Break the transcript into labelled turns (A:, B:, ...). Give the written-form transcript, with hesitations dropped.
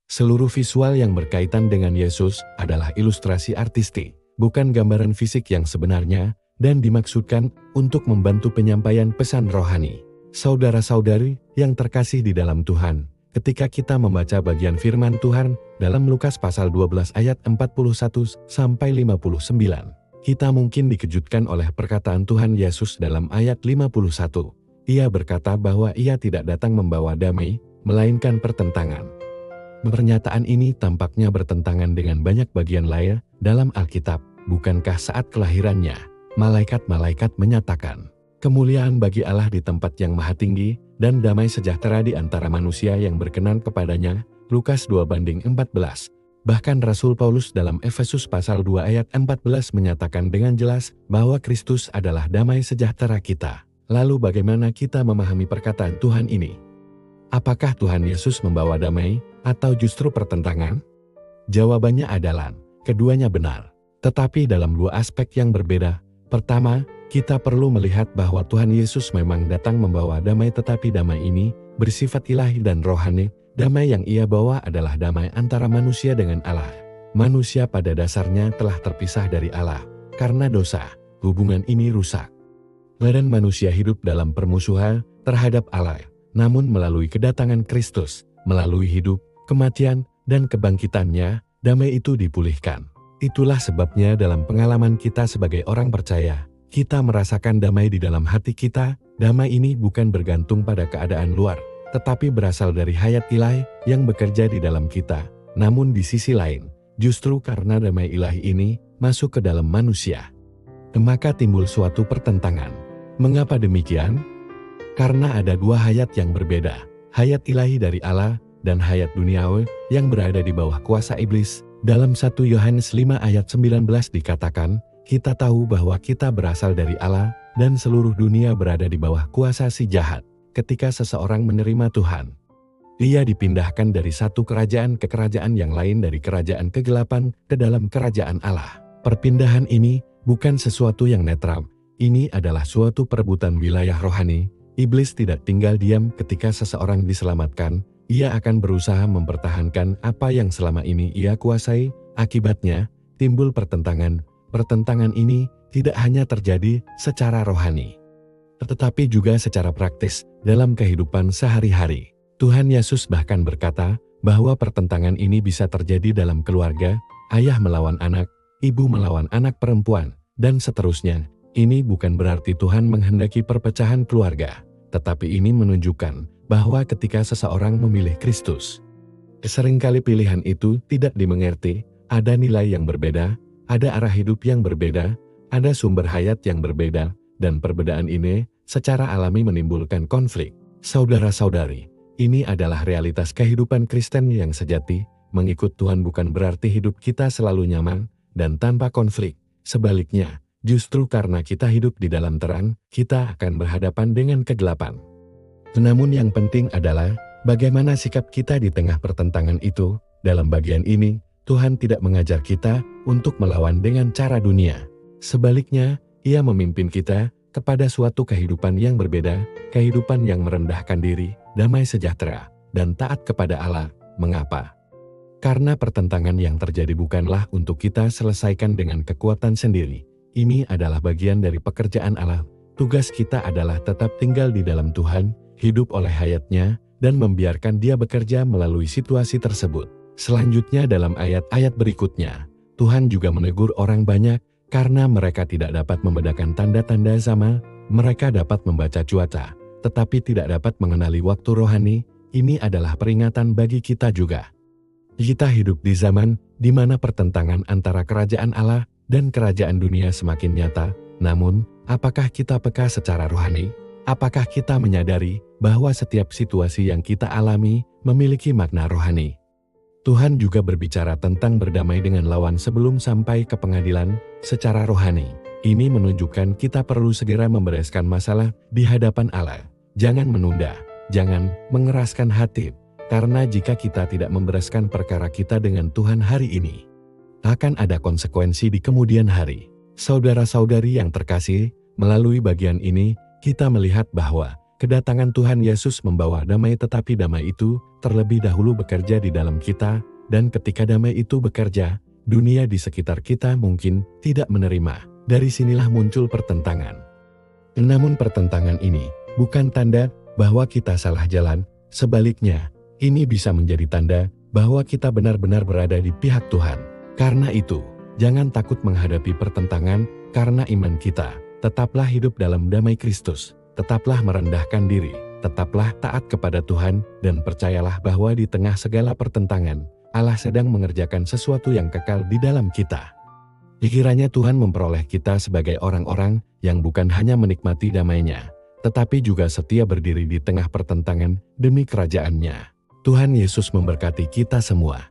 A: Seluruh visual yang berkaitan dengan Yesus adalah ilustrasi artistik, bukan gambaran fisik yang sebenarnya, dan dimaksudkan untuk membantu penyampaian pesan rohani. Saudara-saudari yang terkasih di dalam Tuhan, ketika kita membaca bagian firman Tuhan dalam Lukas pasal 12 ayat 41-59, kita mungkin dikejutkan oleh perkataan Tuhan Yesus dalam ayat 51. Ia berkata bahwa ia tidak datang membawa damai, melainkan pertentangan. Pernyataan ini tampaknya bertentangan dengan banyak bagian lain dalam Alkitab. Bukankah saat kelahirannya, malaikat-malaikat menyatakan, kemuliaan bagi Allah di tempat yang maha tinggi, dan damai sejahtera di antara manusia yang berkenan kepadanya, Lukas 2:14. Bahkan Rasul Paulus dalam Efesus pasal 2 ayat 14 menyatakan dengan jelas bahwa Kristus adalah damai sejahtera kita. Lalu bagaimana kita memahami perkataan Tuhan ini? Apakah Tuhan Yesus membawa damai, atau justru pertentangan? Jawabannya adalah, keduanya benar. Tetapi dalam dua aspek yang berbeda. Pertama, kita perlu melihat bahwa Tuhan Yesus memang datang membawa damai, tetapi damai ini bersifat ilahi dan rohani. Damai yang ia bawa adalah damai antara manusia dengan Allah. Manusia pada dasarnya telah terpisah dari Allah. Karena dosa, hubungan ini rusak. Dan manusia hidup dalam permusuhan terhadap Allah. Namun melalui kedatangan Kristus, melalui hidup, kematian, dan kebangkitannya, damai itu dipulihkan. Itulah sebabnya dalam pengalaman kita sebagai orang percaya, kita merasakan damai di dalam hati kita. Damai ini bukan bergantung pada keadaan luar, tetapi berasal dari hayat ilahi yang bekerja di dalam kita. Namun di sisi lain, justru karena damai ilahi ini masuk ke dalam manusia, maka timbul suatu pertentangan. Mengapa demikian? Karena ada dua hayat yang berbeda, hayat ilahi dari Allah dan hayat duniawi yang berada di bawah kuasa iblis. Dalam 1 Yohanes 5 ayat 19 dikatakan, kita tahu bahwa kita berasal dari Allah dan seluruh dunia berada di bawah kuasa si jahat. Ketika seseorang menerima Tuhan, ia dipindahkan dari satu kerajaan ke kerajaan yang lain, dari kerajaan kegelapan ke dalam kerajaan Allah. Perpindahan ini bukan sesuatu yang netral, ini adalah suatu perebutan wilayah rohani. Iblis tidak tinggal diam ketika seseorang diselamatkan, ia akan berusaha mempertahankan apa yang selama ini ia kuasai. Akibatnya, timbul pertentangan. Pertentangan ini tidak hanya terjadi secara rohani, tetapi juga secara praktis dalam kehidupan sehari-hari. Tuhan Yesus bahkan berkata bahwa pertentangan ini bisa terjadi dalam keluarga, ayah melawan anak, ibu melawan anak perempuan, dan seterusnya. Ini bukan berarti Tuhan menghendaki perpecahan keluarga, tetapi ini menunjukkan bahwa ketika seseorang memilih Kristus, seringkali pilihan itu tidak dimengerti, ada nilai yang berbeda, ada arah hidup yang berbeda, ada sumber hayat yang berbeda, dan perbedaan ini secara alami menimbulkan konflik. Saudara-saudari, ini adalah realitas kehidupan Kristen yang sejati. Mengikut Tuhan bukan berarti hidup kita selalu nyaman dan tanpa konflik. Sebaliknya, justru karena kita hidup di dalam terang, kita akan berhadapan dengan kegelapan. Namun yang penting adalah bagaimana sikap kita di tengah pertentangan itu. Dalam bagian ini, Tuhan tidak mengajar kita untuk melawan dengan cara dunia. Sebaliknya, Ia memimpin kita kepada suatu kehidupan yang berbeda, kehidupan yang merendahkan diri, damai sejahtera, dan taat kepada Allah. Mengapa? Karena pertentangan yang terjadi bukanlah untuk kita selesaikan dengan kekuatan sendiri. Ini adalah bagian dari pekerjaan Allah. Tugas kita adalah tetap tinggal di dalam Tuhan, hidup oleh hayatnya, dan membiarkan Dia bekerja melalui situasi tersebut. Selanjutnya dalam ayat-ayat berikutnya, Tuhan juga menegur orang banyak karena mereka tidak dapat membedakan tanda-tanda zaman. Mereka dapat membaca cuaca, tetapi tidak dapat mengenali waktu rohani. Ini adalah peringatan bagi kita juga. Kita hidup di zaman di mana pertentangan antara kerajaan Allah dan kerajaan dunia semakin nyata. Namun, apakah kita peka secara rohani? Apakah kita menyadari bahwa setiap situasi yang kita alami memiliki makna rohani? Tuhan juga berbicara tentang berdamai dengan lawan sebelum sampai ke pengadilan secara rohani. Ini menunjukkan kita perlu segera membereskan masalah di hadapan Allah. Jangan menunda, jangan mengeraskan hati, karena jika kita tidak membereskan perkara kita dengan Tuhan hari ini, akan ada konsekuensi di kemudian hari. Saudara-saudari yang terkasih, melalui bagian ini, kita melihat bahwa Kedatangan Tuhan Yesus membawa damai, tetapi damai itu terlebih dahulu bekerja di dalam kita, dan ketika damai itu bekerja, dunia di sekitar kita mungkin tidak menerima. Dari sinilah muncul pertentangan. Namun pertentangan ini bukan tanda bahwa kita salah jalan, sebaliknya, ini bisa menjadi tanda bahwa kita benar-benar berada di pihak Tuhan. Karena itu, jangan takut menghadapi pertentangan, karena iman kita. Tetaplah hidup dalam damai Kristus, tetaplah merendahkan diri, tetaplah taat kepada Tuhan, dan percayalah bahwa di tengah segala pertentangan, Allah sedang mengerjakan sesuatu yang kekal di dalam kita. Kiranya Tuhan memperoleh kita sebagai orang-orang yang bukan hanya menikmati damai-Nya, tetapi juga setia berdiri di tengah pertentangan demi kerajaan-Nya. Tuhan Yesus memberkati kita semua.